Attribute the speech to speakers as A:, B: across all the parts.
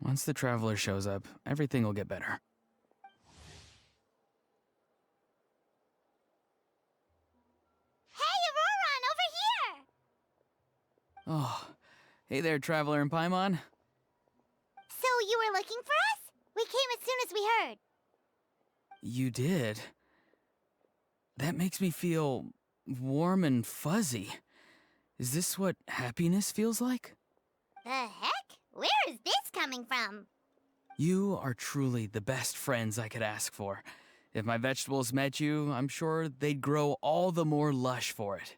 A: Once the traveler shows up, everything will get better.
B: Hey, Ororon, over here!
A: Oh, hey there, traveler in Paimon.
B: So you were looking for us? We came as soon as we heard.
A: You did? That makes me feel warm and fuzzy. Is this what happiness feels like?
B: The heck? Where is this coming from?
A: You are truly the best friends I could ask for. If my vegetables met you, I'm sure they'd grow all the more lush for it.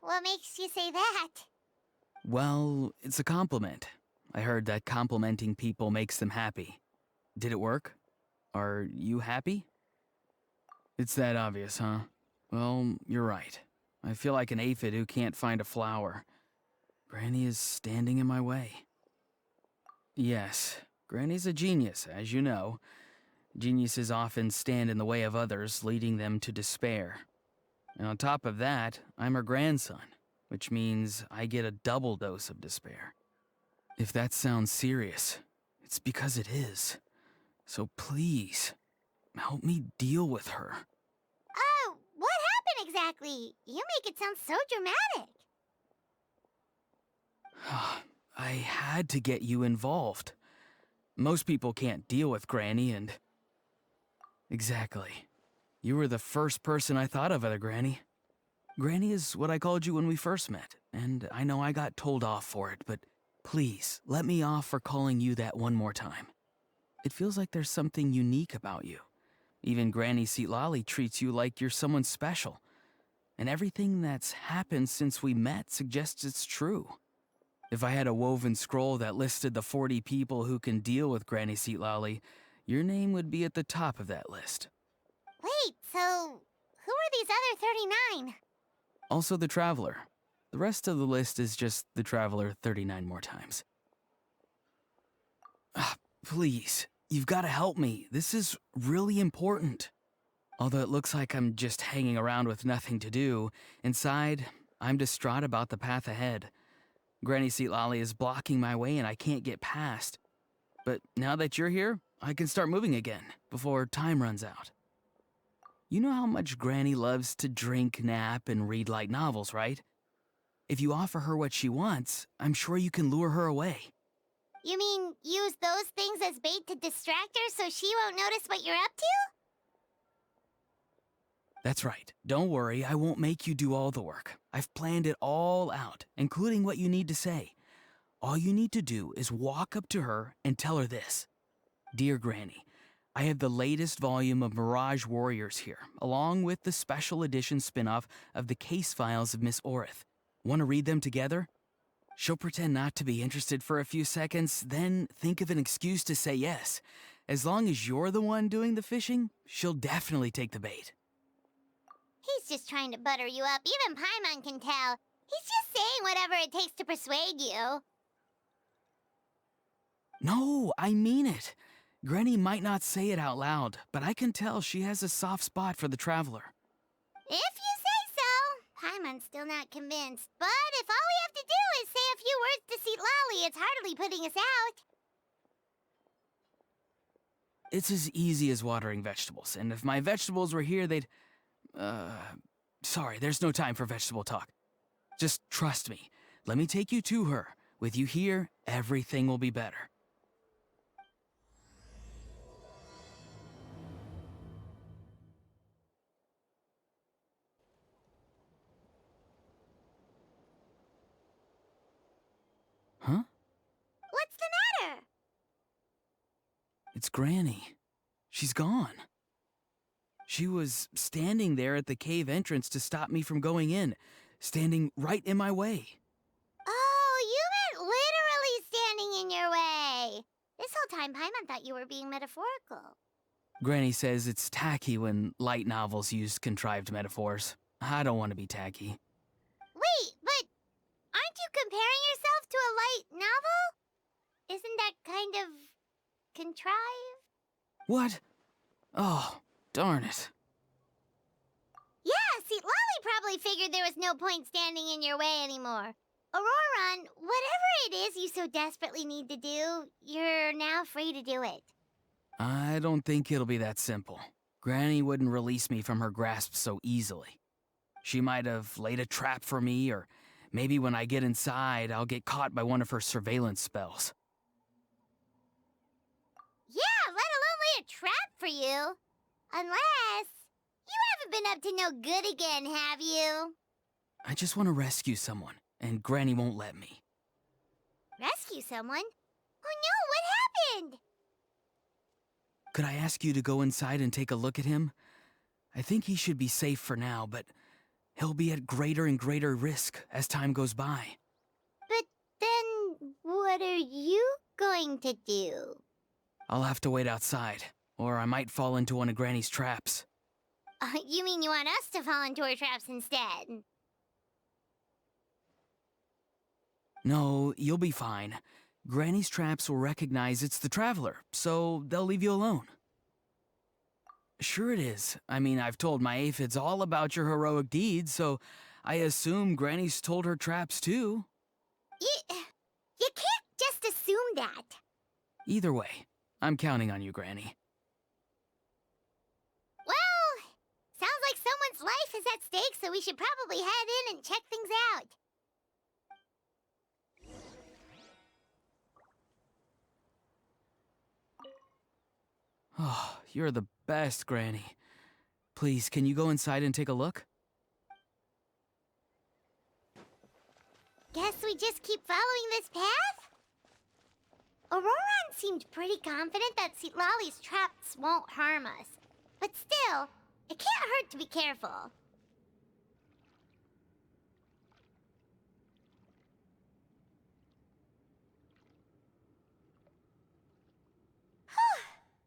B: What makes you say that?
A: Well, it's a compliment. I heard that complimenting people makes them happy. Did it work? Are you happy? It's that obvious, huh? Well, you're right. I feel like an aphid who can't find a flower. Granny is standing in my way. Yes, Granny's a genius, as you know. Geniuses often stand in the way of others, leading them to despair. And on top of that, I'm her grandson, which means I get a double dose of despair. If that sounds serious, it's because it is. So please, help me deal with her.
B: Oh, what happened exactly? You make it sound so dramatic.
A: I had to get you involved. Most people can't deal with Granny and... Exactly. You were the first person I thought of, other Granny. Granny is what I called you when we first met, and I know I got told off for it, but please, let me off for calling you that one more time. It feels like there's something unique about you. Even Granny Seatlali treats you like you're someone special. And everything that's happened since we met suggests it's true. If I had a woven scroll that listed the 40 people who can deal with Granny Seatlali, your name would be at the top of that list.
B: Wait, so who are these other 39?
A: Also the Traveler. The rest of the list is just the Traveler 39 more times. Please, you've got to help me. This is really important. Although it looks like I'm just hanging around with nothing to do, inside, I'm distraught about the path ahead. Granny Seatlali is blocking my way and I can't get past. But now that you're here, I can start moving again, before time runs out. You know how much Granny loves to drink, nap, and read light novels, right? If you offer her what she wants, I'm sure you can lure her away.
B: You mean use those things as bait to distract her so she won't notice what you're up to?
A: That's right. Don't worry, I won't make you do all the work. I've planned it all out, including what you need to say. All you need to do is walk up to her and tell her this. Dear Granny, I have the latest volume of Mirage Warriors here, along with the special edition spin-off of the case files of Miss Orith. Want to read them together? She'll pretend not to be interested for a few seconds, then think of an excuse to say yes. As long as you're the one doing the fishing, she'll definitely take the bait.
B: He's just trying to butter you up. Even Paimon can tell. He's just saying whatever it takes to persuade you.
A: No, I mean it. Granny might not say it out loud, but I can tell she has a soft spot for the Traveler.
B: If you say so. Paimon's still not convinced. But if all we have to do is say a few words to Seatlali, it's hardly putting us out.
A: It's as easy as watering vegetables, and if my vegetables were here, they'd... Sorry, there's no time for vegetable talk. Just trust me. Let me take you to her. With you here, everything will be better. Huh?
B: What's the matter?
A: It's Granny. She's gone. She was standing there at the cave entrance to stop me from going in, standing right in my way.
B: Oh, you meant literally standing in your way. This whole time, Paimon thought you were being metaphorical.
A: Granny says it's tacky when light novels use contrived metaphors. I don't want to be tacky.
B: Wait, but aren't you comparing yourself to a light novel? Isn't that kind of contrived?
A: What? Oh, darn it.
B: Yeah, Seatlali probably figured there was no point standing in your way anymore. Ororon, whatever it is you so desperately need to do, you're now free to do it.
A: I don't think it'll be that simple. Granny wouldn't release me from her grasp so easily. She might have laid a trap for me, or maybe when I get inside, I'll get caught by one of her surveillance spells.
B: Yeah, let alone lay a trap for you. Unless you haven't been up to no good again, have you?
A: I just want to rescue someone, and Granny won't let me.
B: Rescue someone? Oh no, what happened?
A: Could I ask you to go inside and take a look at him? I think he should be safe for now, but he'll be at greater and greater risk as time goes by.
B: But then, what are you going to do?
A: I'll have to wait outside, or I might fall into one of Granny's traps.
B: You mean you want us to fall into her traps instead?
A: No, you'll be fine. Granny's traps will recognize it's the Traveler, so they'll leave you alone. Sure it is. I mean, I've told my aphids all about your heroic deeds, so I assume Granny's told her traps too.
B: You can't just assume that.
A: Either way, I'm counting on you, Granny.
B: Well, sounds like someone's life is at stake, so we should probably head in and check things out.
A: Oh, you're the best, Granny. Please, can you go inside and take a look?
B: Guess we just keep following this path? Ororon seemed pretty confident that Lolly's traps won't harm us. But still, it can't hurt to be careful.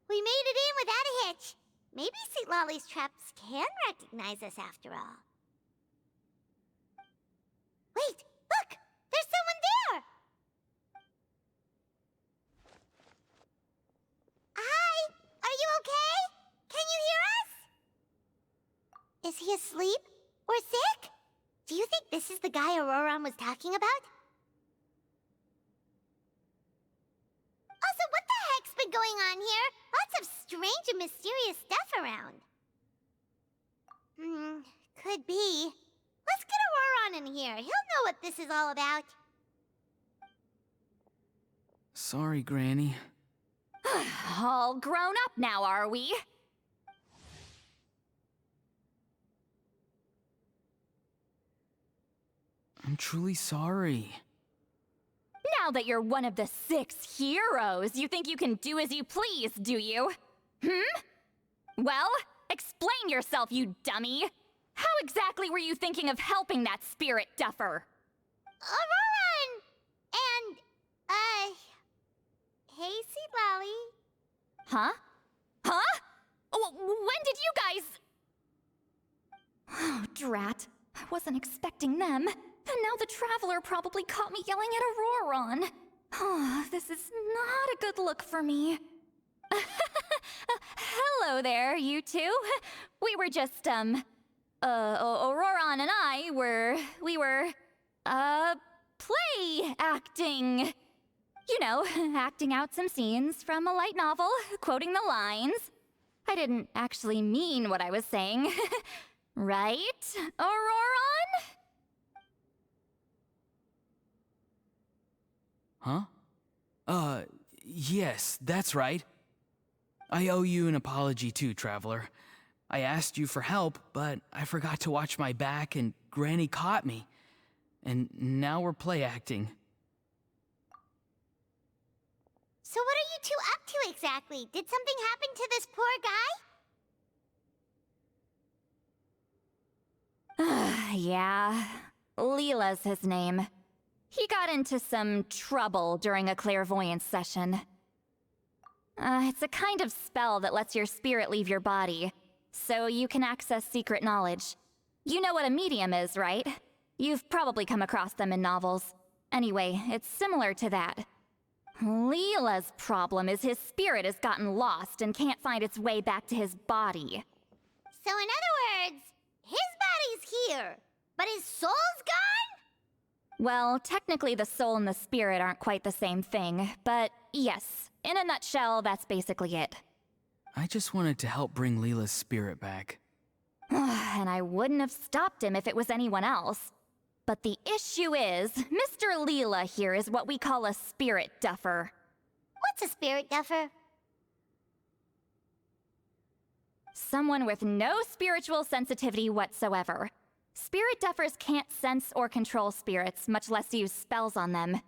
B: We made it in without a hitch. Maybe St. Lolly's traps can recognize us after all. Wait, look! There's someone there! Hi! Are you okay? Can you hear us? Is he asleep? Or sick? Do you think this is the guy Ororon was talking about? Also, what the heck's been going on here? Lots of strange and mysterious stuff around. Could be. Let's get Ororon in here. He'll know what this is all about.
A: Sorry, Granny.
C: All grown up now, are we?
A: I'm truly sorry.
C: Now that you're one of the 6 heroes, you think you can do as you please, do you? Well, explain yourself, you dummy! How exactly were you thinking of helping that spirit duffer?
B: Ororon! And, hey, Sweet Lolly.
C: Huh? Huh? When did you guys... Oh, drat. I wasn't expecting them. And now the Traveler probably caught me yelling at Ororon. Oh, this is not a good look for me. Hello there, you two. We were just, Ororon and I we were, play acting. You know, acting out some scenes from a light novel, quoting the lines. I didn't actually mean what I was saying. Right, Ororon?
A: Huh? Yes, that's right. I owe you an apology too, Traveler. I asked you for help, but I forgot to watch my back and Granny caught me. And now we're play acting.
B: So what are you two up to exactly? Did something happen to this poor guy?
C: Yeah. Leela's his name. He got into some trouble during a clairvoyance session. It's a kind of spell that lets your spirit leave your body, so you can access secret knowledge. You know what a medium is, right? You've probably come across them in novels. Anyway, it's similar to that. Leela's problem is his spirit has gotten lost and can't find its way back to his body.
B: So in other words, his body's here, but his soul's gone?
C: Well, technically the soul and the spirit aren't quite the same thing, but yes, in a nutshell, that's basically it.
A: I just wanted to help bring Leela's spirit back.
C: And I wouldn't have stopped him if it was anyone else. But the issue is, Mr. Leela here is what we call a spirit duffer.
B: What's a spirit duffer?
C: Someone with no spiritual sensitivity whatsoever. Spirit duffers can't sense or control spirits, much less use spells on them.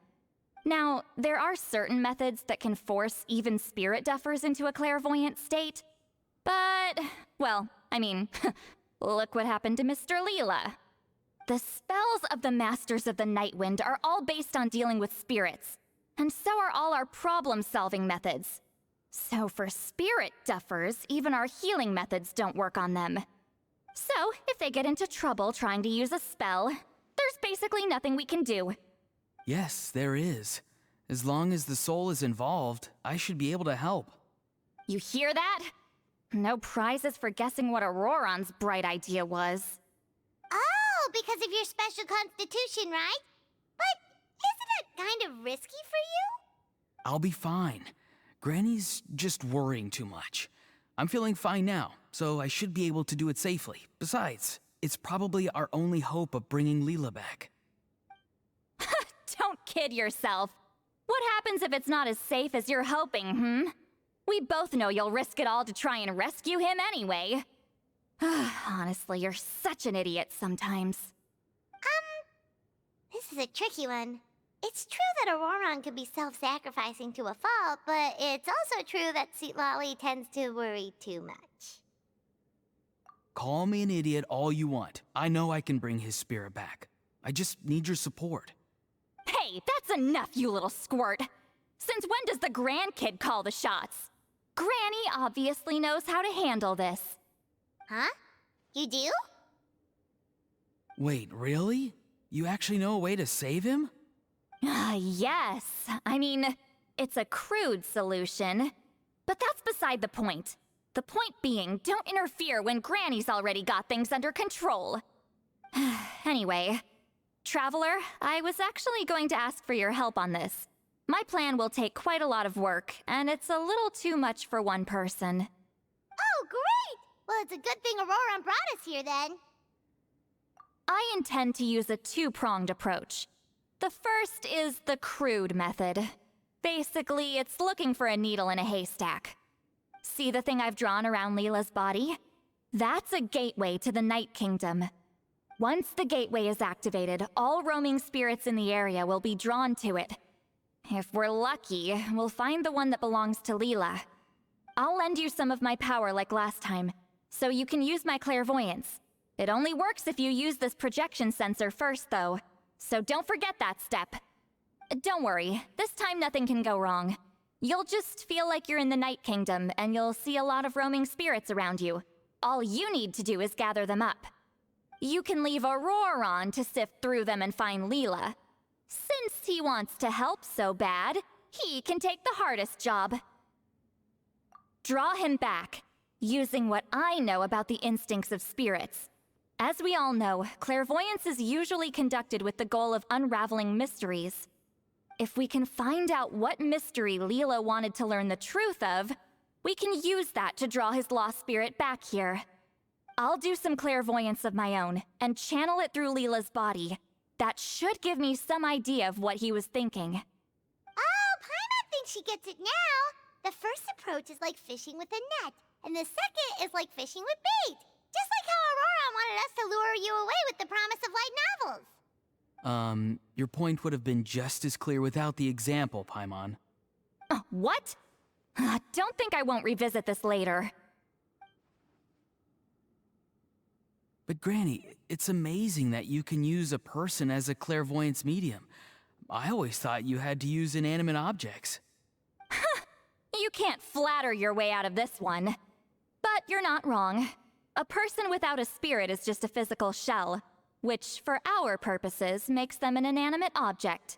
C: Now, there are certain methods that can force even spirit duffers into a clairvoyant state. But, well, I mean, look what happened to Mr. Leela. The spells of the Masters of the Nightwind are all based on dealing with spirits, and so are all our problem-solving methods. So for spirit duffers, even our healing methods don't work on them. So, if they get into trouble trying to use a spell, there's basically nothing we can do.
A: Yes, there is. As long as the soul is involved, I should be able to help.
C: You hear that? No prizes for guessing what Ororon's bright idea was.
B: Oh, because of your special constitution, right? But isn't it kind of risky for you?
A: I'll be fine. Granny's just worrying too much. I'm feeling fine now, so I should be able to do it safely. Besides, it's probably our only hope of bringing Leela back.
C: Don't kid yourself. What happens if it's not as safe as you're hoping, We both know you'll risk it all to try and rescue him anyway. Honestly, you're such an idiot sometimes.
B: This is a tricky one. It's true that Ororon could be self-sacrificing to a fault, but it's also true that Lolly tends to worry too much.
A: Call me an idiot all you want. I know I can bring his spirit back. I just need your support.
C: Hey, that's enough, you little squirt! Since when does the grandkid call the shots? Granny obviously knows how to handle this.
B: Huh? You do?
A: Wait, really? You actually know a way to save him?
C: Yes. I mean, it's a crude solution. But that's beside the point. The point being, don't interfere when Granny's already got things under control. Anyway, Traveler, I was actually going to ask for your help on this. My plan will take quite a lot of work, and it's a little too much for one person.
B: Oh, great! Well, it's a good thing Ororon brought us here, then.
C: I intend to use a two-pronged approach. The first is the crude method. Basically, it's looking for a needle in a haystack. See the thing I've drawn around Leela's body? That's a gateway to the Night Kingdom. Once the gateway is activated, all roaming spirits in the area will be drawn to it. If we're lucky, we'll find the one that belongs to Leela. I'll lend you some of my power like last time, so you can use my clairvoyance. It only works if you use this projection sensor first, though, so don't forget that step. Don't worry, this time nothing can go wrong. You'll just feel like you're in the Night Kingdom, and you'll see a lot of roaming spirits around you. All you need to do is gather them up. You can leave Ororon to sift through them and find Leela. Since he wants to help so bad, he can take the hardest job. Draw him back, using what I know about the instincts of spirits. As we all know, clairvoyance is usually conducted with the goal of unraveling mysteries. If we can find out what mystery Leela wanted to learn the truth of, we can use that to draw his lost spirit back here. I'll do some clairvoyance of my own, and channel it through Leela's body. That should give me some idea of what he was thinking.
B: Oh, Paimon thinks she gets it now. The first approach is like fishing with a net, and the second is like fishing with bait. Just like how Ororon wanted us to lure you away with the promise of light novels.
A: Your point would have been just as clear without the example, Paimon.
C: What? Don't think I won't revisit this later.
A: But Granny, it's amazing that you can use a person as a clairvoyance medium. I always thought you had to use inanimate objects.
C: You can't flatter your way out of this one. But you're not wrong. A person without a spirit is just a physical shell, which, for our purposes, makes them an inanimate object.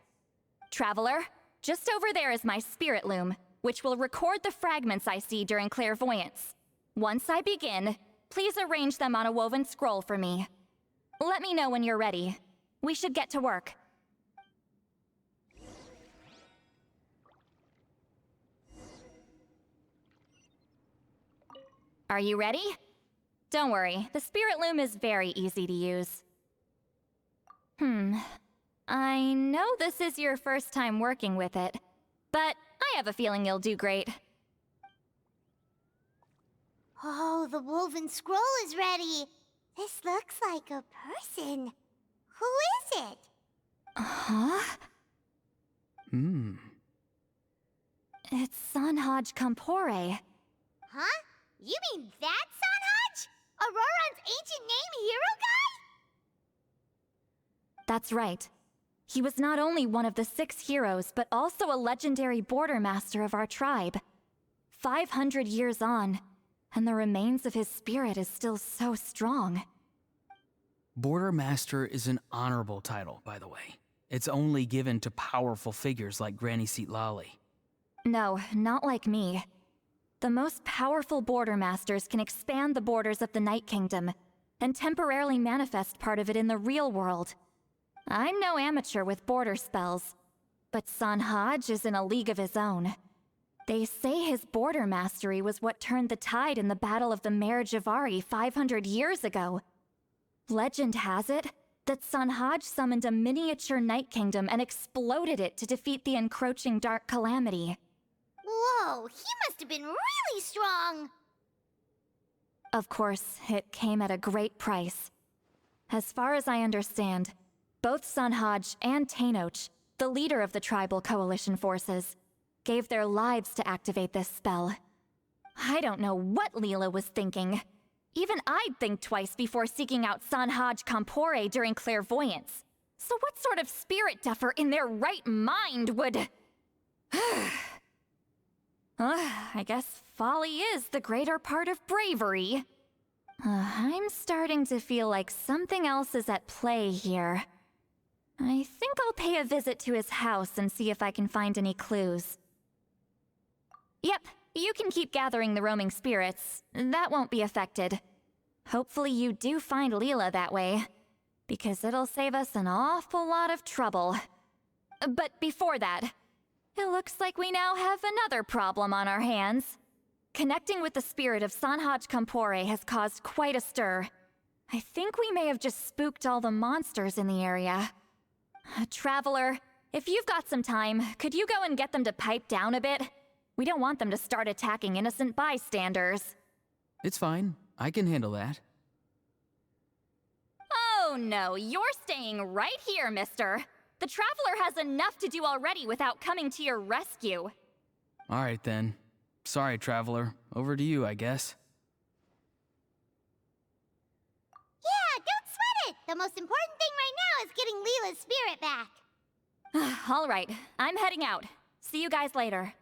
C: Traveler, just over there is my spirit loom, which will record the fragments I see during clairvoyance. Once I begin, please arrange them on a woven scroll for me. Let me know when you're ready. We should get to work. Are you ready? Don't worry, the spirit loom is very easy to use. I know this is your first time working with it, but I have a feeling you'll do great.
B: Oh, the woven scroll is ready. This looks like a person. Who is it?
C: Huh? It's Sanhaj Kampore.
B: Huh? You mean that Sanhaj? Ororon's ancient name hero guy?
C: That's right. He was not only one of the 6 heroes, but also a legendary border master of our tribe. 500 years on, and the remains of his spirit is still so strong.
A: Border Master is an honorable title, by the way. It's only given to powerful figures like Granny Seatlali.
C: No, not like me. The most powerful border masters can expand the borders of the Night Kingdom and temporarily manifest part of it in the real world. I'm no amateur with border spells, but Sanhaj is in a league of his own. They say his border mastery was what turned the tide in the Battle of the Merijavari 500 years ago. Legend has it that Sanhaj summoned a miniature Night Kingdom and exploded it to defeat the encroaching Dark Calamity.
B: Whoa, he must have been really strong!
C: Of course, it came at a great price. As far as I understand, both Sanhaj and Tainoch, the leader of the tribal coalition forces, gave their lives to activate this spell. I don't know what Leela was thinking. Even I'd think twice before seeking out Sanhaj Kampore during clairvoyance. So what sort of spirit duffer in their right mind would... I guess folly is the greater part of bravery. I'm starting to feel like something else is at play here. I think I'll pay a visit to his house and see if I can find any clues. Yep, you can keep gathering the roaming spirits. That won't be affected. Hopefully you do find Leela that way, because it'll save us an awful lot of trouble. But before that, it looks like we now have another problem on our hands. Connecting with the spirit of Sanhaj Kampore has caused quite a stir. I think we may have just spooked all the monsters in the area. Traveler, if you've got some time, could you go and get them to pipe down a bit? We don't want them to start attacking innocent bystanders.
A: It's fine. I can handle that.
C: Oh no, you're staying right here, mister. The Traveler has enough to do already without coming to your rescue.
A: All right, then. Sorry, Traveler. Over to you, I guess.
B: Yeah, don't sweat it! The most important thing right now is getting Leela's spirit back.
C: All right, I'm heading out. See you guys later.